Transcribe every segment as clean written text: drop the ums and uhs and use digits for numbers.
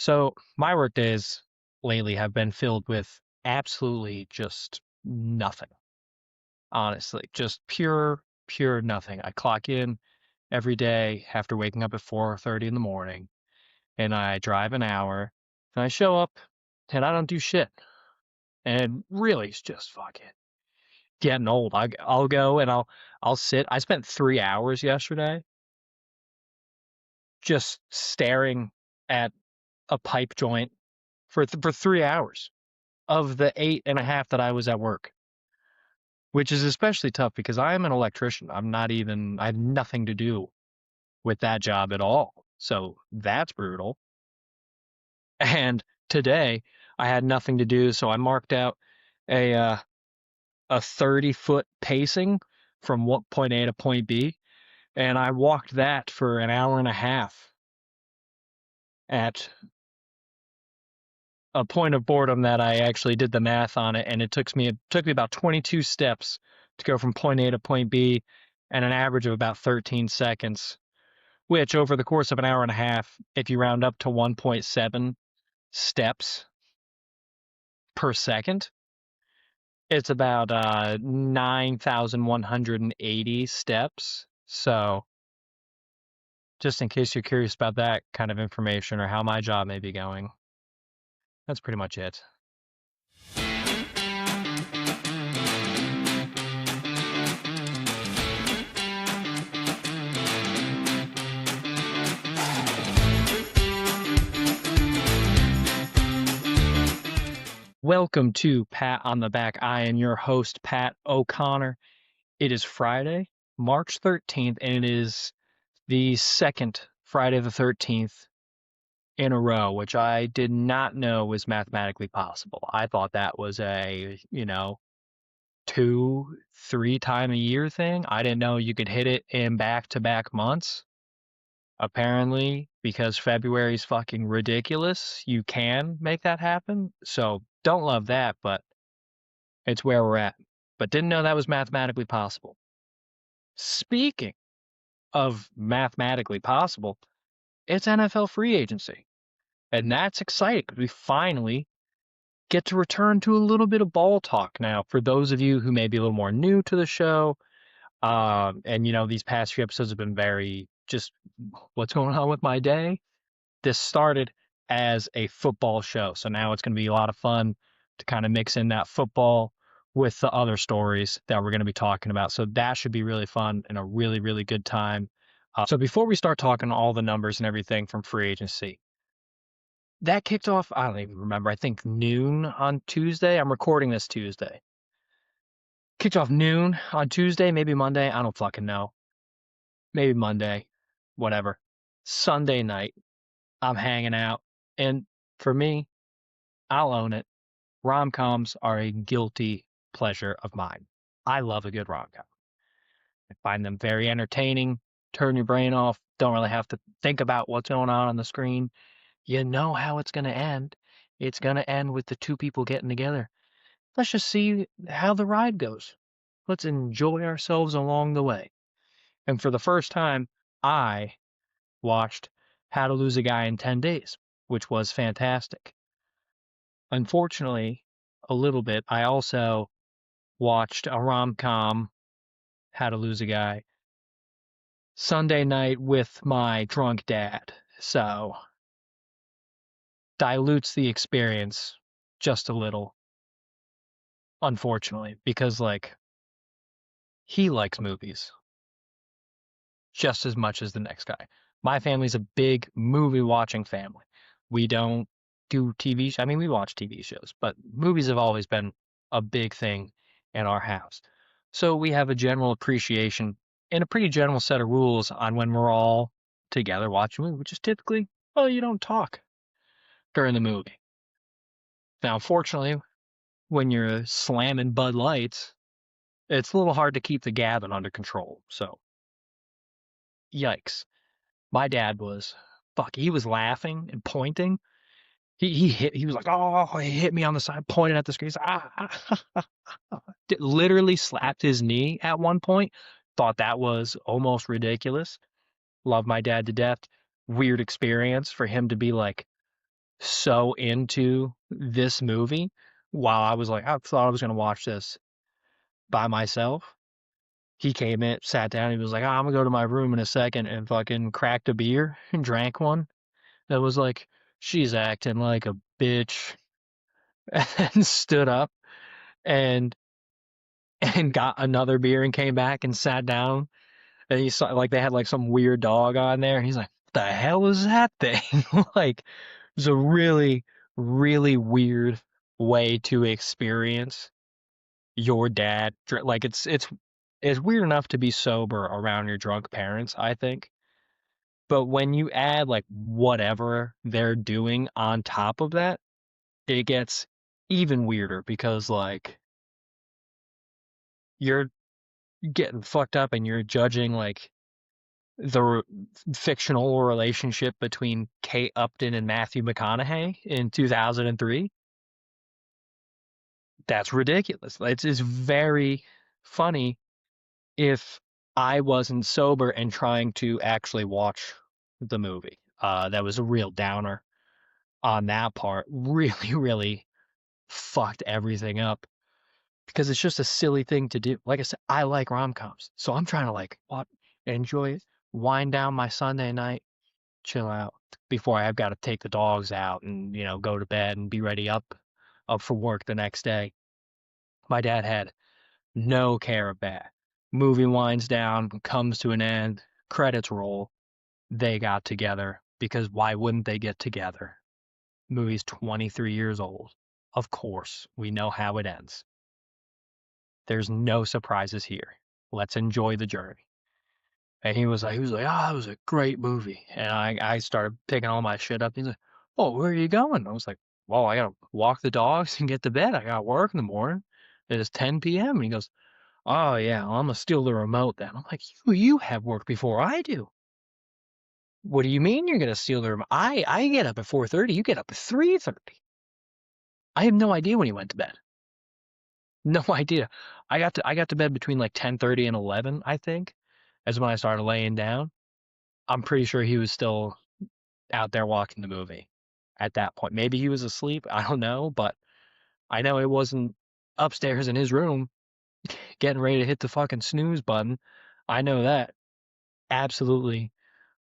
So my work days lately have been filled with absolutely just nothing. Honestly, just pure nothing. I clock in every day after waking up at 4:30 in the morning, and I drive an hour, and I show up, and I don't do shit. And really, it's just fucking getting old. I'll go and I'll sit. I spent 3 hours yesterday just staring at a pipe joint for 3 hours of the 8.5 that I was at work, which is especially tough because I am an electrician. I have nothing to do with that job at all. So that's brutal. And today I had nothing to do. So I marked out a, uh, a 30-foot pacing from point A to point B. And I walked that for an hour and a half at a point of boredom that I actually did the math on it. And it took me about 22 steps to go from point A to point B and an average of about 13 seconds, which over the course of an hour and a half, if you round up to 1.7 steps per second, it's about 9,180 steps. So just in case you're curious about that kind of information or how my job may be going, that's pretty much it. Welcome to Pat on the Back. I am your host, Pat O'Connor. It is Friday, March 13th, and it is the second Friday the 13th in a row, which I did not know was mathematically possible. I thought that was a, 2, 3 time a year thing. I didn't know you could hit it in back-to-back months. Apparently, because February's fucking ridiculous, you can make that happen. So don't love that, but it's where we're at. But didn't know that was mathematically possible. Speaking of mathematically possible, it's NFL free agency. And that's exciting because we finally get to return to a little bit of ball talk now. For those of you who may be a little more new to the show, and these past few episodes have been very just what's going on with my day. This started as a football show, so now it's going to be a lot of fun to kind of mix in that football with the other stories that we're going to be talking about. So that should be really fun and a really, really good time. So before we start talking all the numbers and everything from free agency, that kicked off, I don't even remember, I think noon on Tuesday. I'm recording this Tuesday. Kicked off noon on Tuesday, maybe Monday. I don't fucking know. Maybe Monday, whatever. Sunday night, I'm hanging out. And for me, I'll own it. Rom-coms are a guilty pleasure of mine. I love a good rom-com. I find them very entertaining. Turn your brain off. Don't really have to think about what's going on the screen. You know how it's going to end. It's going to end with the two people getting together. Let's just see how the ride goes. Let's enjoy ourselves along the way. And for the first time, I watched How to Lose a Guy in 10 Days, which was fantastic. Unfortunately, a little bit, I also watched a rom-com, How to Lose a Guy, Sunday night with my drunk dad. So dilutes the experience just a little, unfortunately, because he likes movies just as much as the next guy. My family's a big movie watching family. We don't do TV shows. I mean, we watch TV shows, but movies have always been a big thing in our house. So we have a general appreciation and a pretty general set of rules on when we're all together watching a movie, which is typically, well, you don't talk during the movie. Now, unfortunately, when you're slamming Bud Lights, it's a little hard to keep the gabbing under control. So, yikes. My dad was, he was laughing and pointing. He was like, oh, he hit me on the side, pointing at the screen. He's like, literally slapped his knee at one point. Thought that was almost ridiculous. Love my dad to death. Weird experience for him to be like so into this movie while I was like, I thought I was going to watch this by myself. He came in, sat down, he was like, oh, I'm going to go to my room in a second and fucking cracked a beer and drank one. That was like, she's acting like a bitch. And stood up and got another beer and came back and sat down. And he saw like they had like some weird dog on there. And he's like, what the hell is that thing? Like, it was a really, really weird way to experience your dad. Like it's weird enough to be sober around your drunk parents, I think. But when you add like whatever they're doing on top of that, it gets even weirder because like you're getting fucked up and you're judging like the fictional relationship between Kate Upton and Matthew McConaughey in 2003. That's ridiculous. It's very funny if I wasn't sober and trying to actually watch the movie. That was a real downer on that part. Really, really fucked everything up because it's just a silly thing to do. Like I said, I like rom-coms, so I'm trying to like what enjoy it, wind down my Sunday night, chill out before I've got to take the dogs out and go to bed and be ready up for work the next day. My dad had no care of that. Movie winds down, comes to an end, credits roll. They got together because why wouldn't they get together? Movie's 23 years old. Of course, we know how it ends. There's no surprises here. Let's enjoy the journey. And he was like, oh, it was a great movie. And I started picking all my shit up. He's like, oh, where are you going? I was like, well, I gotta walk the dogs and get to bed. I got work in the morning. It is 10 p.m. And he goes, oh yeah, well, I'm gonna steal the remote then. I'm like, you have work before I do. What do you mean you're gonna steal the remote? I get up at 4:30. You get up at 3:30. I have no idea when he went to bed. No idea. I got to bed between like 10:30 and 11, I think, as when I started laying down. I'm pretty sure he was still out there watching the movie at that point. Maybe he was asleep. I don't know, but I know it wasn't upstairs in his room getting ready to hit the fucking snooze button. I know that. Absolutely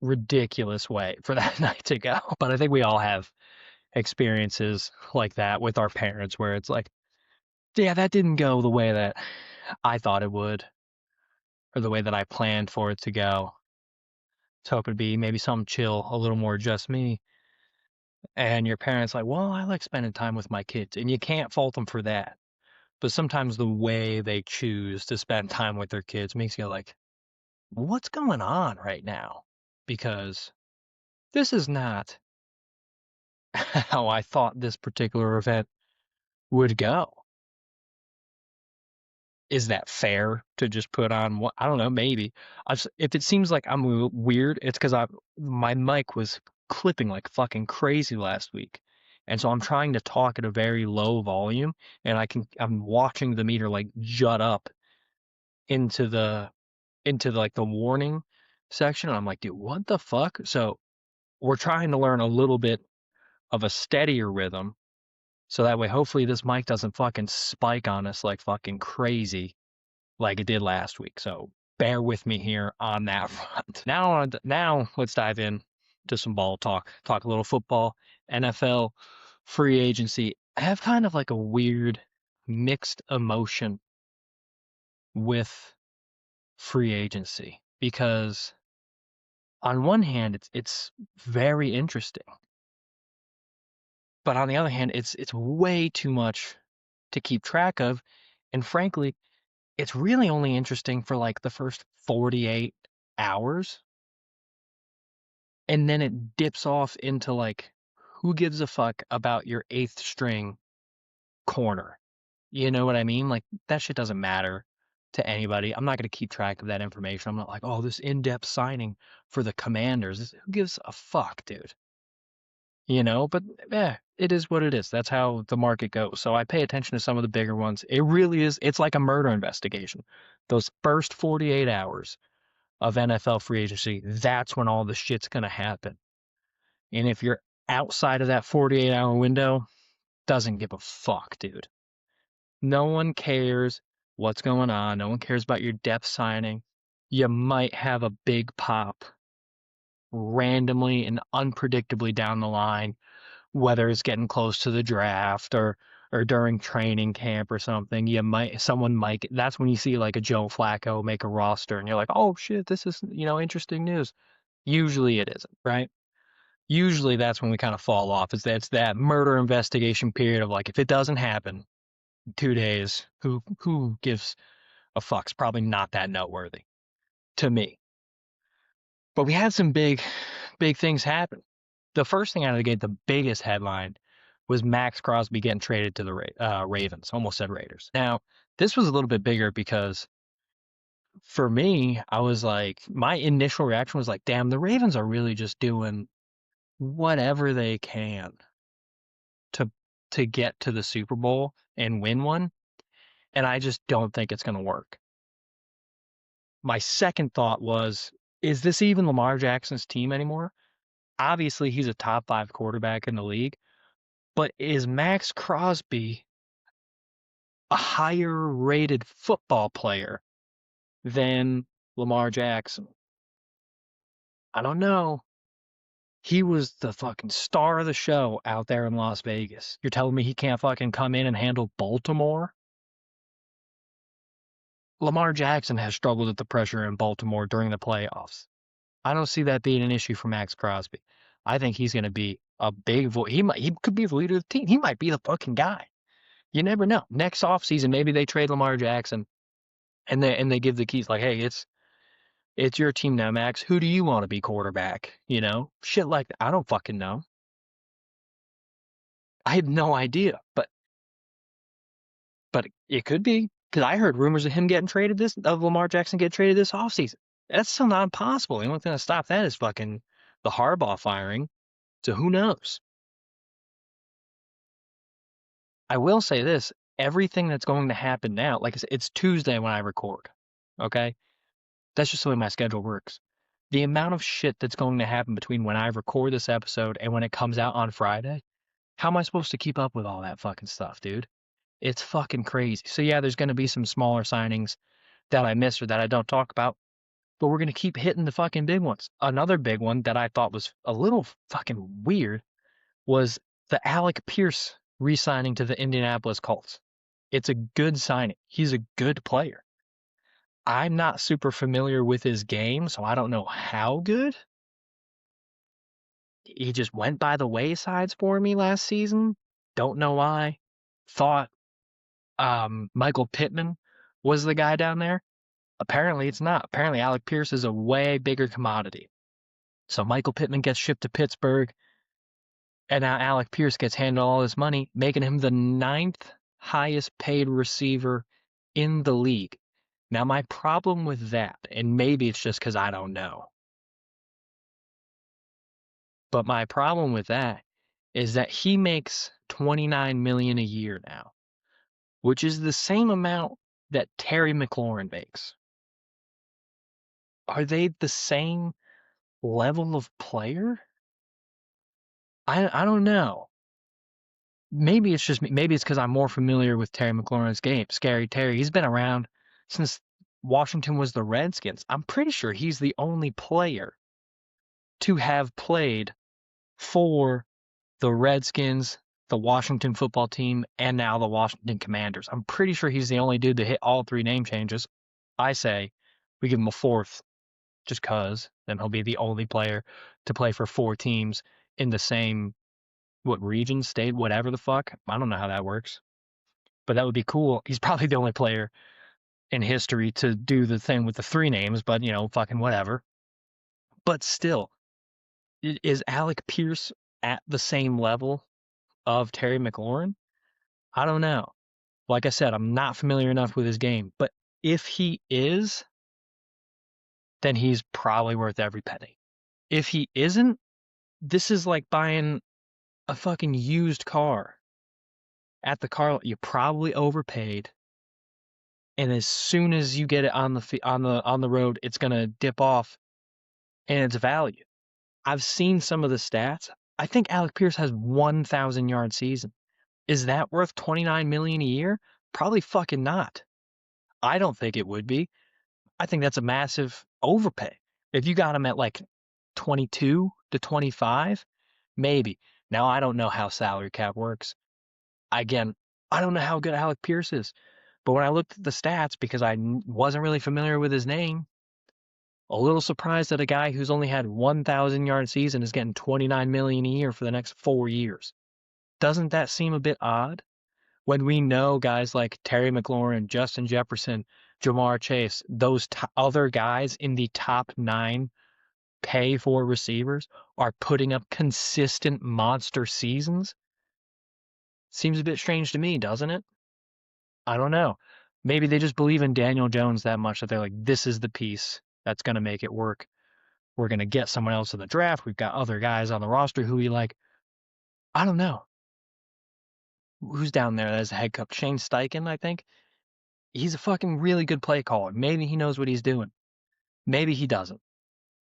ridiculous way for that night to go. But I think we all have experiences like that with our parents where it's like, yeah, that didn't go the way that I thought it would or the way that I planned for it to go. It's hoping to be maybe something chill, a little more just me. And your parents like, well, I like spending time with my kids. And you can't fault them for that. But sometimes the way they choose to spend time with their kids makes you like, what's going on right now? Because this is not how I thought this particular event would go. Is that fair to just put on what? I don't know, maybe. If it seems like I'm weird, it's because my mic was clipping like fucking crazy last week. And so I'm trying to talk at a very low volume and I'm watching the meter like jut up into like the warning section. And I'm like, dude, what the fuck? So we're trying to learn a little bit of a steadier rhythm. So that way, hopefully this mic doesn't fucking spike on us like fucking crazy like it did last week. So bear with me here on that front. Now let's dive in to some ball talk. Talk a little football, NFL, free agency. I have kind of like a weird mixed emotion with free agency because on one hand it's very interesting, but on the other hand it's way too much to keep track of, and frankly it's really only interesting for like the first 48 hours. And then it dips off into like, who gives a fuck about your eighth string corner? You know what I mean? Like, that shit doesn't matter to anybody. I'm not going to keep track of that information. I'm not like, oh, this in depth signing for the Commanders. Who gives a fuck, dude? But it is what it is. That's how the market goes. So I pay attention to some of the bigger ones. It really is. It's like a murder investigation. Those first 48 hours of NFL free agency, that's when all the shit's going to happen. And if you're outside of that 48-hour window doesn't give a fuck, dude. No one cares what's going on. No one cares about your depth signing. You might have a big pop randomly and unpredictably down the line, whether it's getting close to the draft or during training camp or something. Someone might, that's when you see like a Joe Flacco make a roster and you're like, oh shit, this is, interesting news. Usually it isn't, right? Usually that's when we kind of fall off. It's that murder investigation period of like, if it doesn't happen 2 days, who gives a fuck's probably not that noteworthy to me. But we had some big things happen. The first thing out of the gate, the biggest headline was Maxx Crosby getting traded to the Ravens. Almost said Raiders. Now, this was a little bit bigger because for me, I was like, my initial reaction was like, damn, the Ravens are really just doing whatever they can to get to the Super Bowl and win one. And I just don't think it's going to work. My second thought was, is this even Lamar Jackson's team anymore? Obviously, he's a top 5 quarterback in the league, but is Maxx Crosby a higher rated football player than Lamar Jackson? I don't know. He was the fucking star of the show out there in Las Vegas. You're telling me he can't fucking come in and handle Baltimore? Lamar Jackson has struggled with the pressure in Baltimore during the playoffs. I don't see that being an issue for Maxx Crosby. I think he's going to be a big voice. He could be the leader of the team. He might be the fucking guy. You never know. Next offseason, maybe they trade Lamar Jackson and they give the keys like, hey, it's your team now, Max. Who do you want to be quarterback? Shit like that. I don't fucking know. I have no idea, but it could be because I heard rumors of Lamar Jackson getting traded this offseason. That's still not impossible. The only thing to stop that is fucking the Harbaugh firing. So who knows? I will say this, everything that's going to happen now, like I said, it's Tuesday when I record. Okay? That's just the way my schedule works. The amount of shit that's going to happen between when I record this episode and when it comes out on Friday, how am I supposed to keep up with all that fucking stuff, dude? It's fucking crazy. So yeah, there's going to be some smaller signings that I miss or that I don't talk about, but we're going to keep hitting the fucking big ones. Another big one that I thought was a little fucking weird was the Alec Pierce re-signing to the Indianapolis Colts. It's a good signing. He's a good player. I'm not super familiar with his game, so I don't know how good. He just went by the waysides for me last season. Don't know why. Thought Michael Pittman was the guy down there. Apparently it's not. Apparently Alec Pierce is a way bigger commodity. So Michael Pittman gets shipped to Pittsburgh, and now Alec Pierce gets handed all this money, making him the 9th highest paid receiver in the league. Now, my problem with that, and maybe it's just because I don't know, but my problem with that is that he makes $29 million a year now, which is the same amount that Terry McLaurin makes. Are they the same level of player? I don't know. Maybe it's just me. Maybe it's because I'm more familiar with Terry McLaurin's game. Scary Terry. He's been around since Washington was the Redskins. I'm pretty sure he's the only player to have played for the Redskins, the Washington football team, and now the Washington Commanders. I'm pretty sure he's the only dude to hit all 3 name changes. I say we give him a 4th just because then he'll be the only player to play for 4 teams in the same, region, state, whatever the fuck. I don't know how that works. But that would be cool. He's probably the only player in history to do the thing with the 3 names, but, fucking whatever. But still, is Alec Pierce at the same level of Terry McLaurin? I don't know. Like I said, I'm not familiar enough with his game, but if he is, then he's probably worth every penny. If he isn't, this is like buying a fucking used car at the car lot. You probably overpaid, and as soon as you get it on the road, it's gonna dip off in its value. I've seen some of the stats. I think Alec Pierce has 1,000-yard season. Is that worth $29 million a year? Probably fucking not. I don't think it would be. I think that's a massive overpay. If you got him at like 22 to 25, maybe. Now I don't know how salary cap works. Again, I don't know how good Alec Pierce is. But when I looked at the stats, because I wasn't really familiar with his name, a little surprised that a guy who's only had 1,000-yard season is getting $29 million a year for the next 4 years. Doesn't that seem a bit odd? When we know guys like Terry McLaurin, Justin Jefferson, Jamar Chase, those other guys in the top 9 pay for receivers are putting up consistent monster seasons? Seems a bit strange to me, doesn't it? I don't know. Maybe they just believe in Daniel Jones that much that they're like, this is the piece that's going to make it work. We're going to get someone else in the draft. We've got other guys on the roster who we like. I don't know. Who's down there as a head coach? Shane Steichen, I think. He's a fucking really good play caller. Maybe he knows what he's doing. Maybe he doesn't.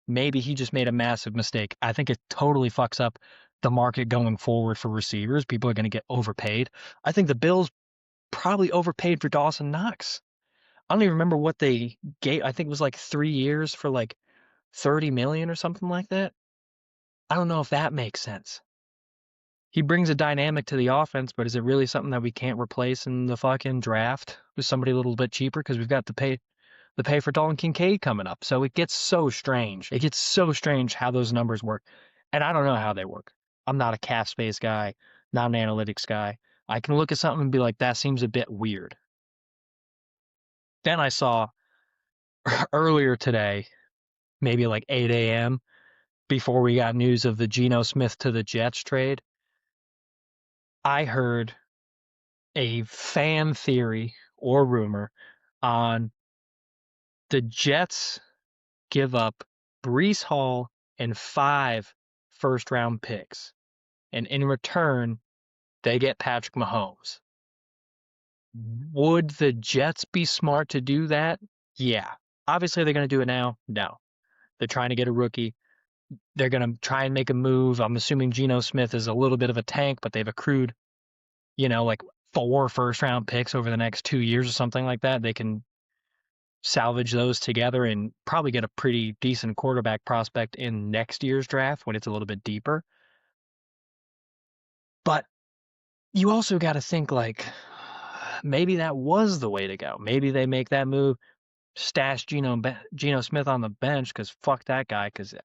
Maybe he just made a massive mistake. I think it totally fucks up the market going forward for receivers. People are going to get overpaid. I think the Bills probably overpaid for Dawson Knox. I don't even remember what they gave. I think it was like 3 years for like 30 million or something like that. I don't know if that makes sense. He brings a dynamic to the offense, but is it really something that we can't replace in the fucking draft with somebody a little bit cheaper because we've got the pay for Dalton Kincaid coming up. So it gets so strange. It gets so strange how those numbers work. And I don't know how they work. I'm not a cap space guy, not an analytics guy. I can look at something and be like, that seems a bit weird. Then I saw earlier today, maybe like 8 a.m., before we got news of the Geno Smith to the Jets trade, I heard a fan theory or rumor on the Jets give up Breece Hall and 5 first-round picks, and in return, they get Patrick Mahomes. Would the Jets be smart to do that? Yeah. Obviously, they're going to do it now? No. They're trying to get a rookie. They're going to try and make a move. I'm assuming Geno Smith is a little bit of a tank, but they've accrued, like 4 first-round picks over the next 2 years or something like that. They can salvage those together and probably get a pretty decent quarterback prospect in next year's draft when it's a little bit deeper. But you also got to think like maybe that was the way to go. Maybe they make that move, stash Geno Smith on the bench because fuck that guy. Because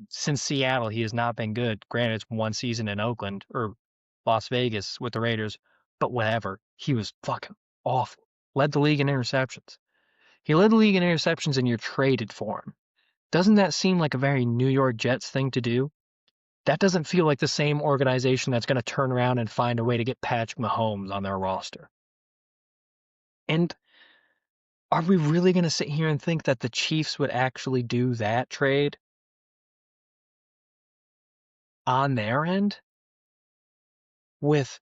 since Seattle, he has not been good. Granted, it's 1 season in Oakland or Las Vegas with the Raiders, but whatever. He was fucking awful. Led the league in interceptions. He led the league in interceptions and you're traded for him. Doesn't that seem like a very New York Jets thing to do? That doesn't feel like the same organization that's going to turn around and find a way to get Patrick Mahomes on their roster. And are we really going to sit here and think that the Chiefs would actually do that trade on their end with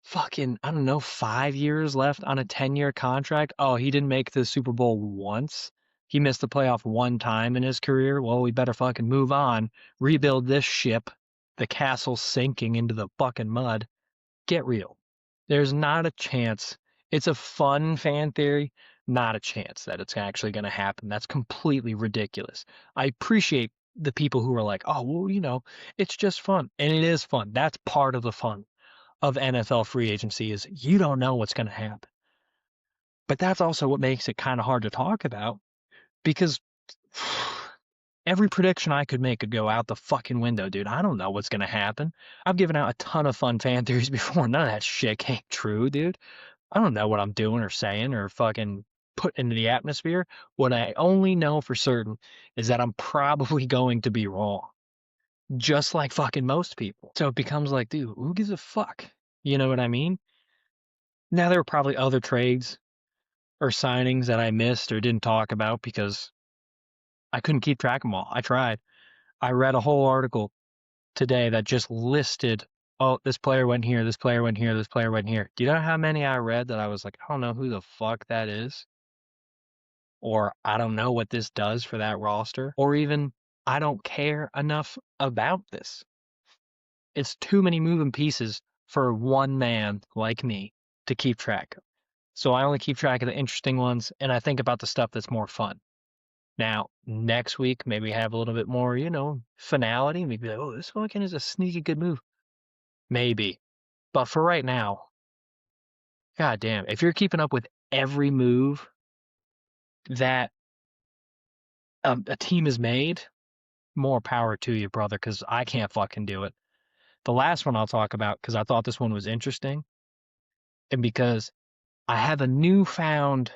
fucking, I don't know, 5 years left on a 10-year contract? Oh, he didn't make the Super Bowl once. He missed the playoff 1 time in his career. Well, we better fucking move on, rebuild this ship. The castle's sinking into the fucking mud. Get real. There's not a chance. It's a fun fan theory, not a chance that it's actually going to happen. That's completely ridiculous. I appreciate the people who are like, oh, well, it's just fun. And it is fun. That's part of the fun of NFL free agency is you don't know what's going to happen. But that's also what makes it kind of hard to talk about because every prediction I could make could go out the fucking window, dude. I don't know what's going to happen. I've given out a ton of fun fan theories before. None of that shit ain't true, dude. I don't know what I'm doing or saying or fucking put into the atmosphere. What I only know for certain is that I'm probably going to be wrong. Just like fucking most people. So it becomes like, dude, who gives a fuck? You know what I mean? Now, there were probably other trades or signings that I missed or didn't talk about because I couldn't keep track of them all. I tried. I read a whole article today that just listed, oh, this player went here, this player went here, this player went here. Do you know how many I read that I was like, I don't know who the fuck that is? Or I don't know what this does for that roster? Or even I don't care enough about this. It's too many moving pieces for one man like me to keep track of. So I only keep track of the interesting ones, and I think about the stuff that's more fun. Now, next week, maybe have a little bit more, finality. Maybe like, oh, this fucking is a sneaky good move. Maybe. But for right now, god damn, if you're keeping up with every move that a team has made, more power to you, brother, because I can't fucking do it. The last one I'll talk about, because I thought this one was interesting, and because I have a newfound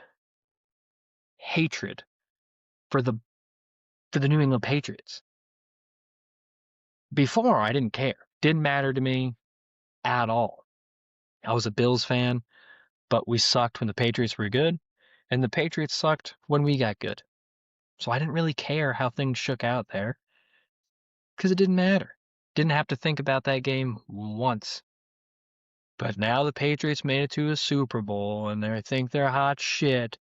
hatred for the New England Patriots. Before, I didn't care. Didn't matter to me at all. I was a Bills fan, but we sucked when the Patriots were good, and the Patriots sucked when we got good. So I didn't really care how things shook out there, because it didn't matter. Didn't have to think about that game once. But now the Patriots made it to a Super Bowl, and they think they're hot shit,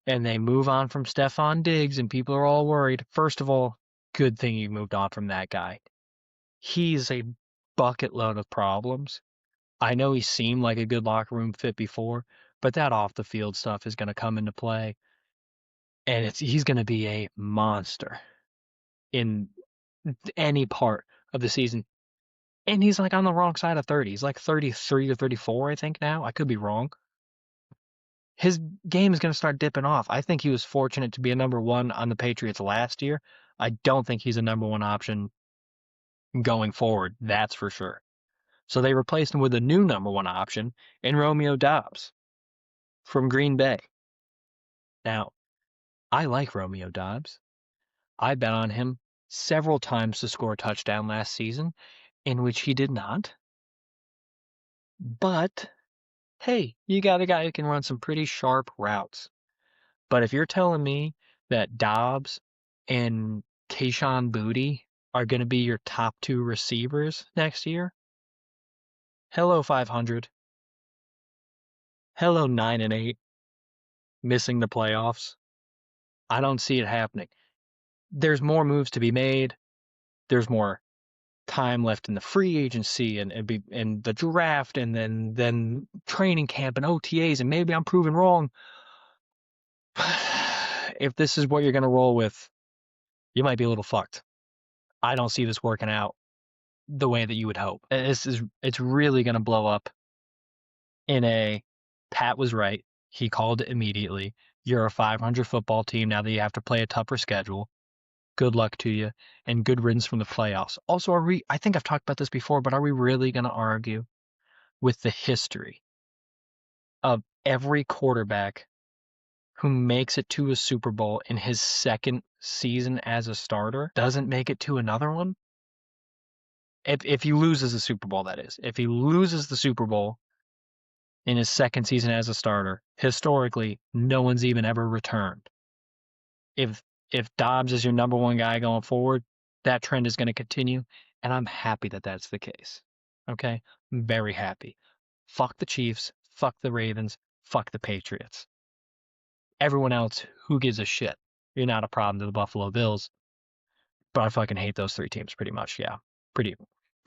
and they move on from Stephon Diggs, and people are all worried. First of all, good thing you moved on from that guy. He's a bucket load of problems. I know he seemed like a good locker room fit before, but that off the field stuff is going to come into play, and he's going to be a monster in any part of the season. And he's like on the wrong side of 30. He's like 33 or 34, I think now. I could be wrong. His game is going to start dipping off. I think he was fortunate to be a number one on the Patriots last year. I don't think he's a number one option going forward. That's for sure. So they replaced him with a new number one option in Romeo Doubs from Green Bay. Now, I like Romeo Doubs. I bet on him several times to score a touchdown last season, in which he did not. But, hey, you got a guy who can run some pretty sharp routes. But if you're telling me that Dobbs and Kayshon Boutte are going to be your top two receivers next year, hello 500. Hello 9-8. Missing the playoffs. I don't see it happening. There's more moves to be made. There's more time left in the free agency and the draft and then training camp and OTAs, and maybe I'm proven wrong. If this is what you're going to roll with, you might be a little fucked. I don't see this working out the way that you would hope. It's really going to blow up in Pat was right. He called it immediately. You're a 500 football team now that you have to play a tougher schedule. Good luck to you, and good riddance from the playoffs. Also, I think I've talked about this before, but are we really going to argue with the history of every quarterback who makes it to a Super Bowl in his second season as a starter doesn't make it to another one? If he loses the Super Bowl, that is. If he loses the Super Bowl in his second season as a starter, historically, no one's even ever returned. If Dobbs is your number one guy going forward, that trend is going to continue, and I'm happy that that's the case. Okay? I'm very happy. Fuck the Chiefs, fuck the Ravens, fuck the Patriots. Everyone else, who gives a shit? You're not a problem to the Buffalo Bills. But I fucking hate those three teams pretty much, yeah. Pretty.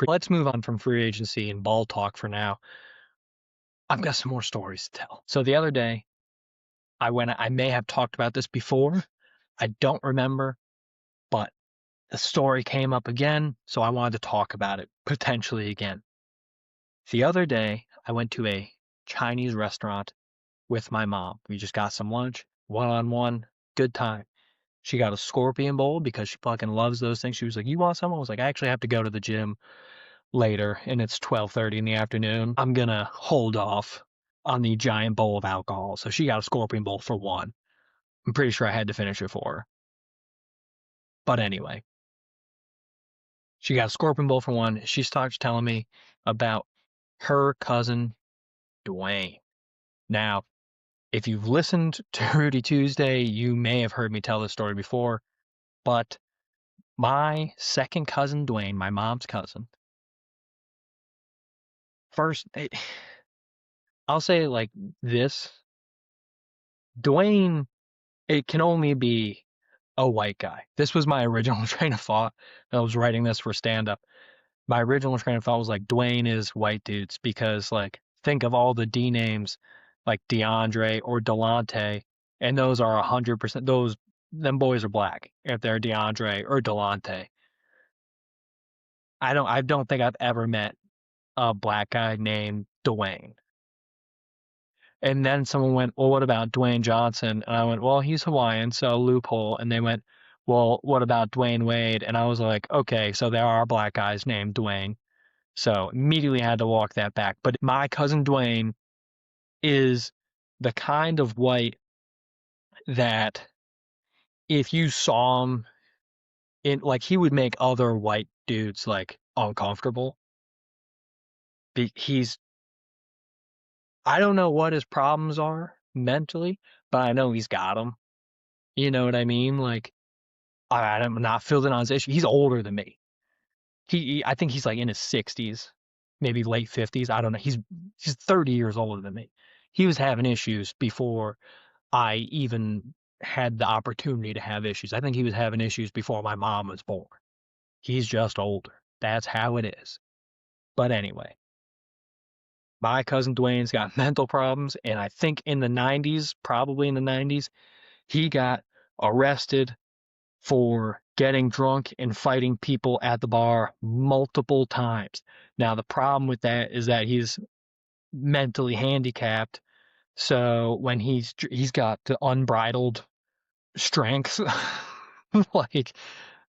Let's move on from free agency and ball talk for now. I've got some more stories to tell. So the other day, I may have talked about this before. I don't remember, but the story came up again, so I wanted to talk about it potentially again. The other day, I went to a Chinese restaurant with my mom. We just got some lunch, one-on-one, good time. She got a scorpion bowl because she fucking loves those things. She was like, you want some? I was like, I actually have to go to the gym later, and it's 12:30 in the afternoon. I'm going to hold off on the giant bowl of alcohol. So she got a scorpion bowl for one. I'm pretty sure I had to finish it for her. But anyway, she got a scorpion bowl for one. She starts telling me about her cousin, Dwayne. Now, if you've listened to Rudy Tuesday, you may have heard me tell this story before, but my second cousin, Dwayne, my mom's cousin, first, I'll say it like this. Dwayne, it can only be a white guy. This was my original train of thought. I was writing this for stand-up. My original train of thought was like Dwayne is white dudes because like think of all the D names like DeAndre or Delonte, and those are 100% those them boys are black if they're DeAndre or Delonte. I don't think I've ever met a black guy named Dwayne. And then someone went, well, what about Dwayne Johnson? And I went, well, he's Hawaiian, so loophole. And they went, well, what about Dwayne Wade? And I was like, okay, so there are black guys named Dwayne. So immediately had to walk that back. But my cousin Dwayne is the kind of white that if you saw him in like he would make other white dudes like uncomfortable. He's I don't know what his problems are mentally, but I know he's got them. You know what I mean? Like I'm not filled in on his issue. He's older than me. I think he's like in his 60s, maybe late 50s. I don't know. He's 30 years older than me. He was having issues before I even had the opportunity to have issues. I think he was having issues before my mom was born. He's just older. That's how it is. But anyway, my cousin Dwayne's got mental problems, and I think in the 90s, probably in the 90s, he got arrested for getting drunk and fighting people at the bar multiple times. Now, the problem with that is that he's mentally handicapped. So when he's got the unbridled strength, like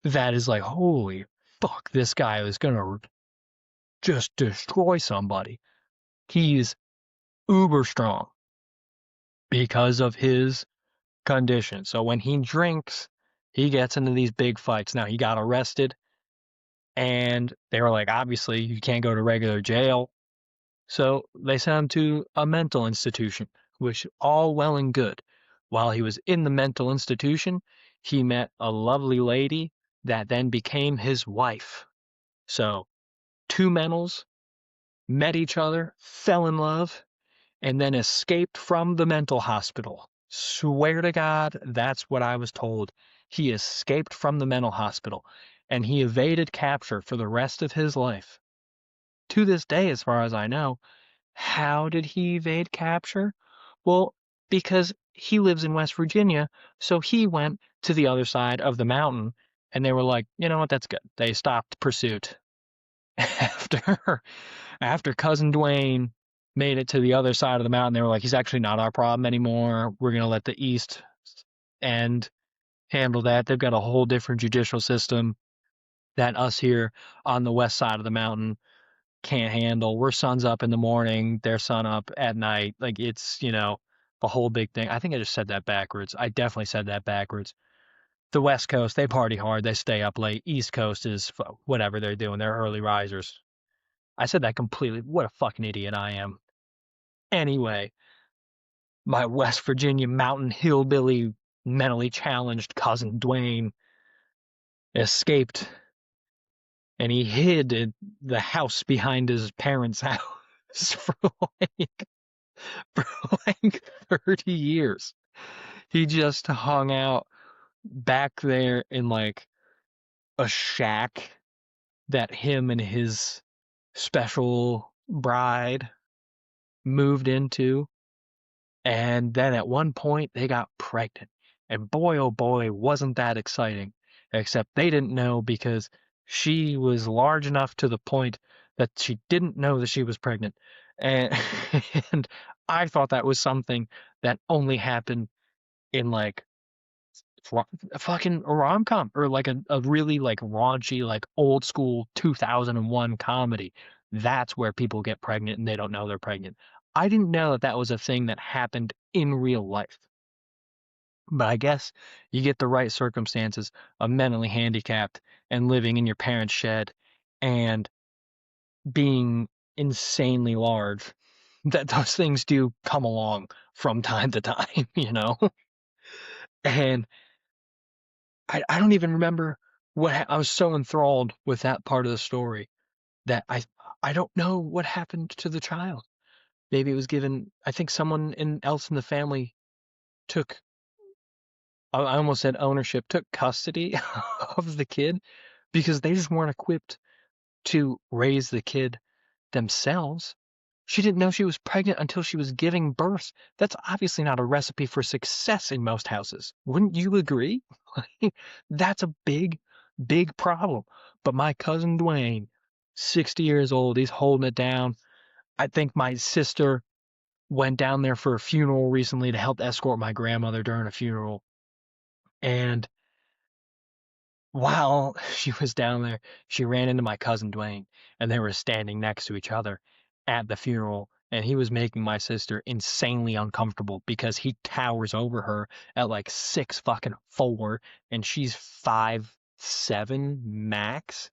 that is like, holy fuck, this guy is gonna just destroy somebody. He's uber strong because of his condition. So when he drinks, he gets into these big fights. Now he got arrested and they were like, obviously you can't go to regular jail. So they sent him to a mental institution, which all well and good. While he was in the mental institution, he met a lovely lady that then became his wife. So two mentals met each other, fell in love, and then escaped from the mental hospital. Swear to God, that's what I was told. He escaped from the mental hospital and he evaded capture for the rest of his life. To this day, as far as I know, how did he evade capture? Well, because he lives in West Virginia, so he went to the other side of the mountain and they were like, you know what, that's good. They stopped pursuit after after cousin Dwayne made it to the other side of the mountain. They were like, he's actually not our problem anymore. We're going to let the East End handle that. They've got a whole different judicial system that us here on the west side of the mountain can't handle. We're suns up in the morning, they're sun up at night. Like it's, a whole big thing. I think I just said that backwards. I definitely said that backwards. The West Coast, they party hard, they stay up late. East Coast is whatever they're doing. They're early risers. I said that completely. What a fucking idiot I am. Anyway, my West Virginia mountain hillbilly, mentally challenged cousin Dwayne escaped and he hid in the house behind his parents' house for like, for like 30 years. He just hung out back there in like a shack that him and his special bride moved into. And then at one point they got pregnant. And boy, oh boy, wasn't that exciting. Except they didn't know because she was large enough to the point that she didn't know that she was pregnant. And, and I thought that was something that only happened in like a fucking rom-com or like a really like raunchy, like old school 2001 comedy. That's where people get pregnant and they don't know they're pregnant. I didn't know that that was a thing that happened in real life. But I guess you get the right circumstances of mentally handicapped and living in your parents' shed and being insanely large, that those things do come along from time to time, you know? And I don't even remember I was so enthralled with that part of the story that I don't know what happened to the child. Maybe it was given, I think else in the family took, I almost said ownership, took custody of the kid because they just weren't equipped to raise the kid themselves. She didn't know she was pregnant until she was giving birth. That's obviously not a recipe for success in most houses. Wouldn't you agree? That's a big, big problem. But my cousin Dwayne, 60 years old, he's holding it down. I think my sister went down there for a funeral recently to help escort my grandmother during a funeral. And while she was down there, she ran into my cousin Dwayne, and they were standing next to each other at the funeral. And he was making my sister insanely uncomfortable because he towers over her at like 6'4", and she's 5'7" max.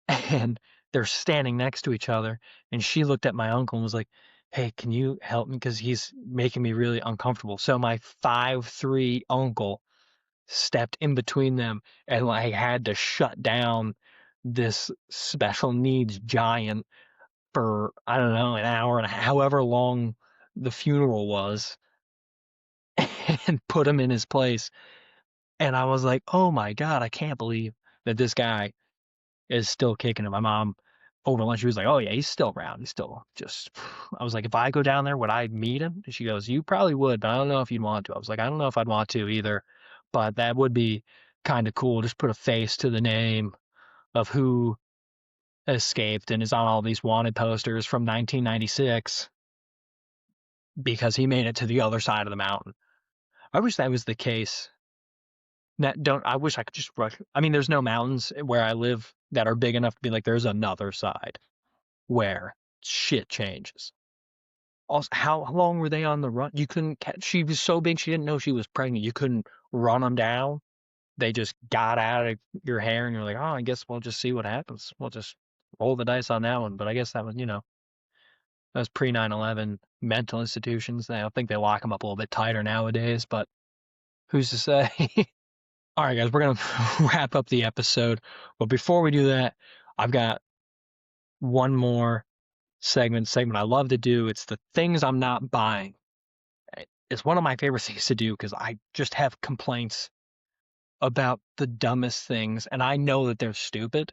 And they're standing next to each other. And she looked at my uncle and was like, "Hey, can you help me? Because he's making me really uncomfortable." So my 5'3" uncle stepped in between them and like had to shut down this special needs giant for, I don't know, an hour and however long the funeral was, and put him in his place. And I was like, oh my God, I can't believe that this guy is still kicking it. My mom over lunch, she was like, oh yeah, he's still around. He's still just, I was like, if I go down there, would I meet him? And she goes, you probably would, but I don't know if you'd want to. I was like, I don't know if I'd want to either, but that would be kind of cool. Just put a face to the name of who escaped and is on all these wanted posters from 1996 because he made it to the other side of the mountain. I wish that was the case. I wish I could just rush. I mean, there's no mountains where I live that are big enough to be like, there's another side where shit changes. Also, how long were they on the run? You couldn't catch. She was so big, she didn't know she was pregnant. You couldn't run them down. They just got out of your hair, and you're like, oh, I guess we'll just see what happens. We'll just roll the dice on that one. But I guess that was, that was pre 9/11 mental institutions. I think they lock them up a little bit tighter nowadays, but who's to say? All right, guys, we're going to wrap up the episode. But before we do that, I've got one more segment I love to do. It's the things I'm not buying. It's one of my favorite things to do because I just have complaints about the dumbest things, and I know that they're stupid,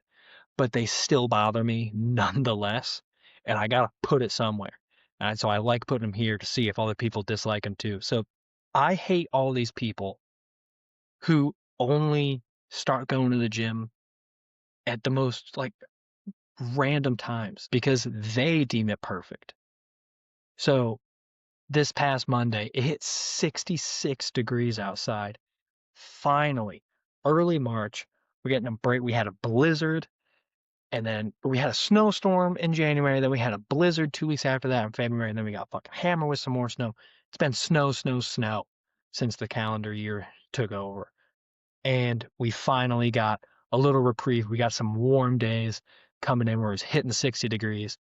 but they still bother me nonetheless, and I gotta put it somewhere. And so I like putting them here to see if other people dislike them too. So I hate all these people who only start going to the gym at the most like random times because they deem it perfect. So this past Monday, it hit 66 degrees outside. Finally, early March, we're getting a break. We had a blizzard, and then we had a snowstorm in January. Then we had a blizzard 2 weeks after that in February, and then we got fucking hammered with some more snow. It's been snow, snow, snow since the calendar year took over. And we finally got a little reprieve. We got some warm days coming in where it's hitting 60 degrees.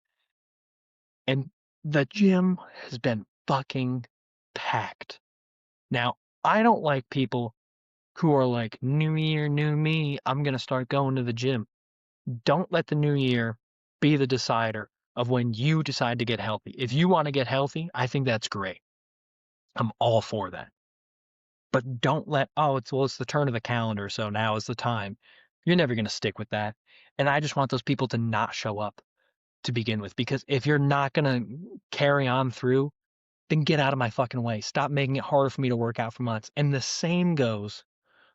And the gym has been fucking packed. Now, I don't like people who are like, new year, new me, I'm going to start going to the gym. Don't let the new year be the decider of when you decide to get healthy. If you want to get healthy, I think that's great. I'm all for that. But don't let, oh, it's the turn of the calendar, so now is the time. You're never going to stick with that. And I just want those people to not show up to begin with, because if you're not going to carry on through, then get out of my fucking way. Stop making it harder for me to work out for months. And the same goes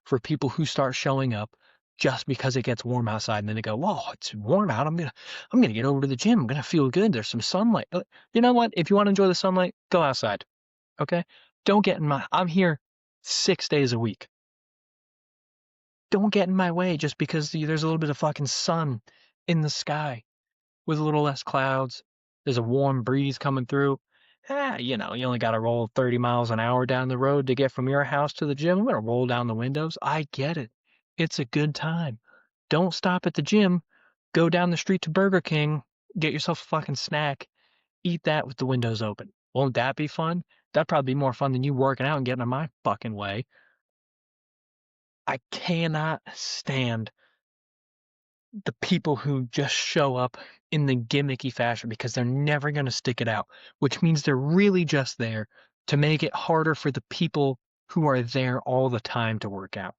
for people who start showing up just because it gets warm outside, and then they go, whoa, it's warm out. I'm gonna get over to the gym. I'm gonna feel good. There's some sunlight. You know what? If you want to enjoy the sunlight, go outside. Okay? Don't get in my I'm here 6 days a week. Don't get in my way just because there's a little bit of fucking sun in the sky with a little less clouds. There's a warm breeze coming through. You only got to roll 30 miles an hour down the road to get from your house to the gym. I'm going to roll down the windows. I get it. It's a good time. Don't stop at the gym. Go down the street to Burger King. Get yourself a fucking snack. Eat that with the windows open. Won't that be fun? That'd probably be more fun than you working out and getting in my fucking way. I cannot stand the people who just show up in the gimmicky fashion because they're never going to stick it out, which means they're really just there to make it harder for the people who are there all the time to work out.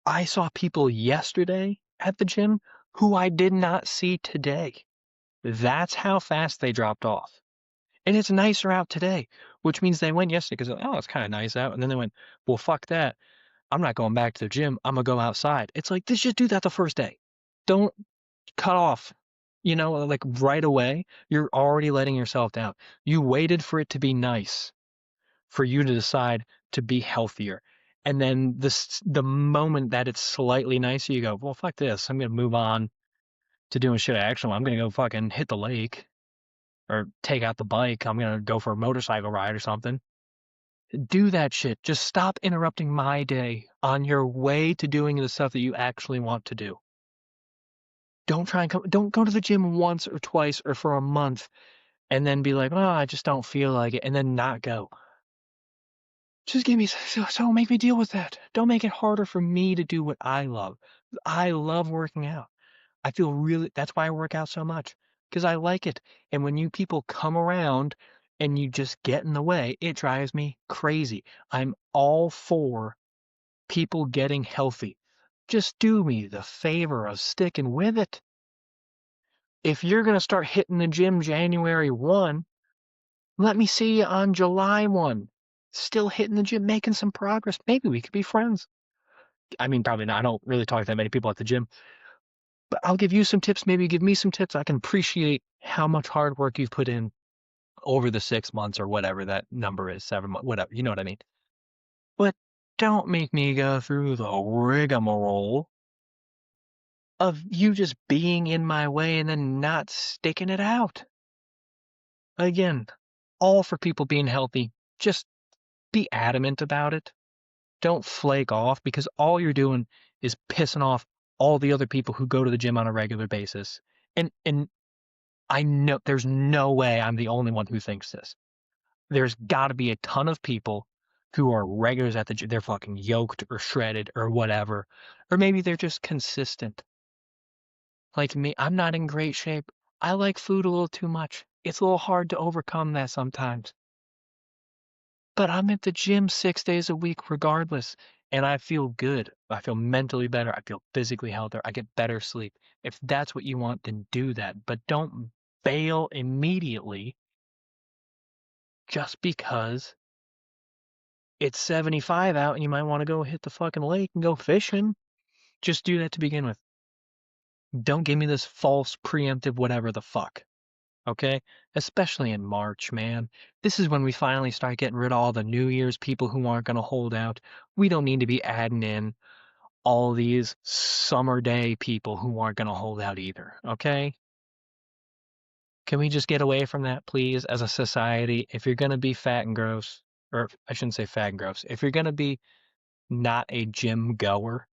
I saw people yesterday at the gym who I did not see today. That's how fast they dropped off. And it's nicer out today, which means they went yesterday because, oh, it's kind of nice out. And then they went, well, fuck that. I'm not going back to the gym. I'm going to go outside. It's like, just do that the first day. Don't cut off, like right away. You're already letting yourself down. You waited for it to be nice for you to decide to be healthier. And then the moment that it's slightly nicer, you go, well, fuck this. I'm going to move on to doing shit I actually want. I'm going to go fucking hit the lake or take out the bike. I'm going to go for a motorcycle ride or something. Do that shit. Just stop interrupting my day on your way to doing the stuff that you actually want to do. Don't go to the gym once or twice or for a month and then be like, oh, I just don't feel like it, and then not go. Just give me, so make me deal with that. Don't make it harder for me to do what I love. I love working out. I feel that's why I work out so much, because I like it. And when you people come around and you just get in the way, it drives me crazy. I'm all for people getting healthy. Just do me the favor of sticking with it. If you're going to start hitting the gym January 1, let me see you on July 1. Still hitting the gym, making some progress. Maybe we could be friends. I mean, probably not. I don't really talk to that many people at the gym. But I'll give you some tips. Maybe give me some tips. I can appreciate how much hard work you've put in over the 6 months or whatever that number is, 7 months, whatever. You know what I mean? But don't make me go through the rigmarole of you just being in my way and then not sticking it out. Again, all for people being healthy. Just be adamant about it. Don't flake off, because all you're doing is pissing off all the other people who go to the gym on a regular basis. And I know there's no way I'm the only one who thinks this. There's got to be a ton of people who are regulars at the gym. They're fucking yoked or shredded or whatever. Or maybe they're just consistent. Like me, I'm not in great shape. I like food a little too much. It's a little hard to overcome that sometimes. But I'm at the gym 6 days a week regardless, and I feel good. I feel mentally better. I feel physically healthier. I get better sleep. If that's what you want, then do that. But don't bail immediately just because it's 75 out and you might want to go hit the fucking lake and go fishing. Just do that to begin with. Don't give me this false preemptive whatever the fuck. Okay? Especially in March, man. This is when we finally start getting rid of all the New Year's people who aren't going to hold out. We don't need to be adding in all these summer day people who aren't going to hold out either. Okay? Can we just get away from that, please, as a society? If you're going to be fat and gross, or I shouldn't say fat and gross, if you're going to be not a gym goer,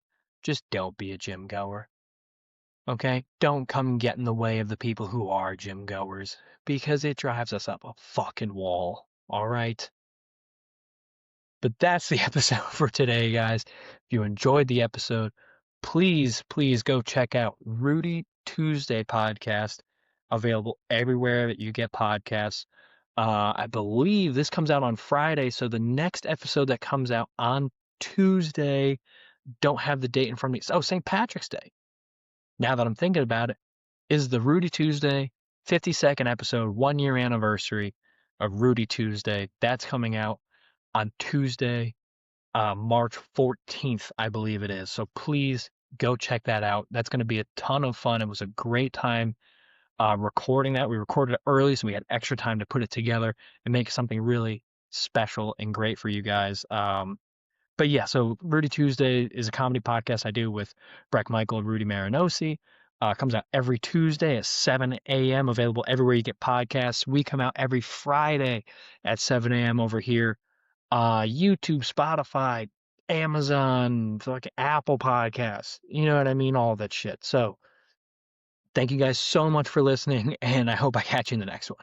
just don't be a gym goer. Okay? Don't come get in the way of the people who are gym goers, because it drives us up a fucking wall. All right? But that's the episode for today, guys. If you enjoyed the episode, please go check out Rudy Tuesday podcast, available everywhere that you get podcasts. I believe this comes out on Friday, so the next episode that comes out on Tuesday, don't have the date in front of me. Oh, St. Patrick's Day. Now that I'm thinking about it, is the Rudy Tuesday 52nd episode, 1 year anniversary of Rudy Tuesday. That's coming out on Tuesday, March 14th, I believe it is. So please go check that out. That's going to be a ton of fun. It was a great time recording that. We recorded it early, so we had extra time to put it together and make something really special and great for you guys. But yeah, so Rudy Tuesday is a comedy podcast I do with Breck Michael and Rudy Marinosi. Comes out every Tuesday at 7 a.m., available everywhere you get podcasts. We come out every Friday at 7 a.m. over here. YouTube, Spotify, Amazon, like Apple Podcasts. You know what I mean? All that shit. So thank you guys so much for listening, and I hope I catch you in the next one.